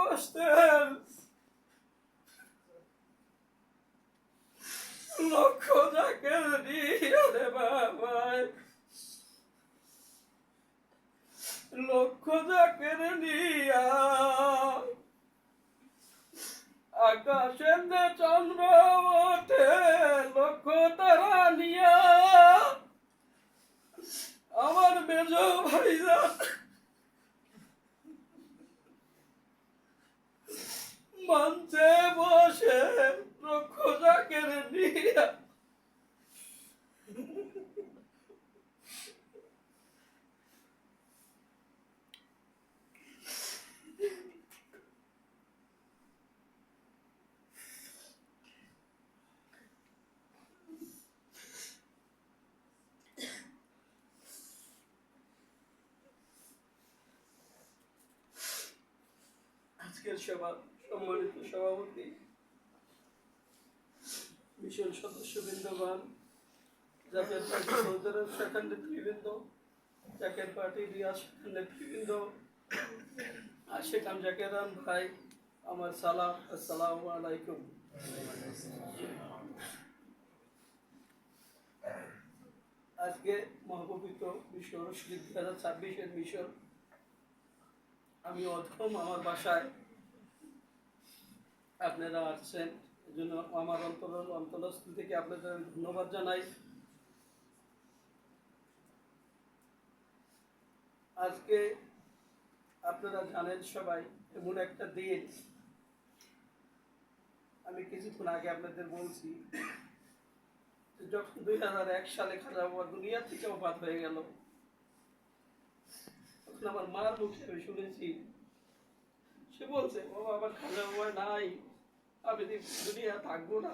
কষ্টের লক্ষ যাকে রে বাবা, লক্ষ যাকে নিয়া আকাশের চন্দ্র ওঠে, লক্ষ তারা নিয়া আমার মেজ ভাইরা মঞ্চে বসে লক্ষ যাকে নিয়া আজকের সভা সম্মানিত সভাপতি, মিশন সদস্যবৃন্দগণ, জাতীয় পার্টি সৌদি আরব শাখার নেতৃবৃন্দ, জাকের পার্টি রিয়াজ শাখার নেতৃবৃন্দ, আশেক জাকেরান ভাই, আমার সালাম, আসসালামু আলাইকুম। আজকে মহাপবিত্র মিশর শরীফ 2026-এর মিশন আমি অধম আমার বাসায় আপনারা আসছেন, এজন্য আমার অন্তরস্থল থেকে আপনাদের আমি ধন্যবাদ জানাই। আজকে আপনারা জানেন সবাই, এমন একটা দিন, আমি কিছুক্ষণ আগে আপনাদের বলছি, যখন 2001 সালে খাজা বাবা দুনিয়া থেকে ওফাত হয়ে গেল, তখন আমার মার মুখে আমি শুনেছি, সে বলছে, বাবা আমার খাজা বাবা নাই, আমি দুনিয়া থাকবো না।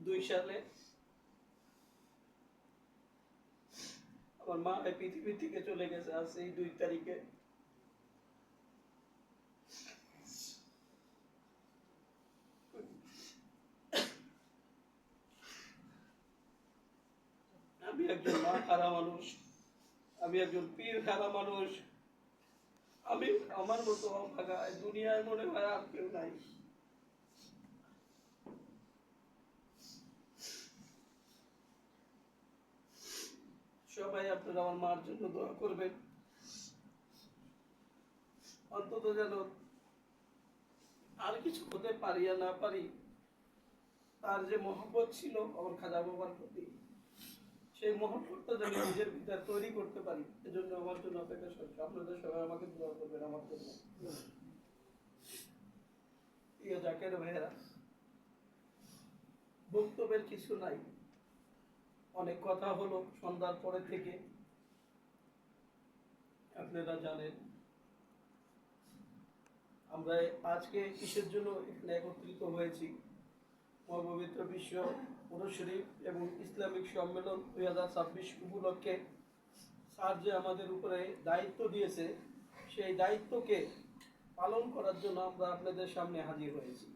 দুই সালে আমার মা পৃথিবী থেকে চলে গেছে, আজ এই 2 তারিখে। আমি একজন মা হারা মানুষ, আমি একজন পীর হারা মানুষ, আমি আমার মতো অভাগা দুনিয়ায় মনে হয় আর কেউ নাই। সবাই আপনারা আমার মার জন্য দোয়া করবেন, অন্তত যেন আর কিছু হতে পারি আর না পারি, তার যে মহব্বত ছিল আমার খাজা বাবার প্রতি, সেই মহব্বতটা যেন নিজের ভিতরে তৈরি করতে পারি, এজন্য আমার জন্য অপেক্ষা করছি। আপনাদের সবাই আমাকে দোয়া করবেন আমার জন্য। প্রিয় জাকের ভাইয়েরা, বক্তব্যের কিছু নাই, অনেক কথা হলো সন্ধ্যার পরে থেকে, আপনারা জানেন আমরা আজকে কিসের জন্য এখানে একত্রিত হয়েছি। মহাপবিত্র বিশ্ব পুরুষ শরীফ এবং ইসলামিক সম্মেলন 2026 উপলক্ষে স্যার যে আমাদের উপরে দায়িত্ব দিয়েছে, সেই দায়িত্বকে পালন করার জন্য আমরা আপনাদের সামনে হাজির হয়েছি।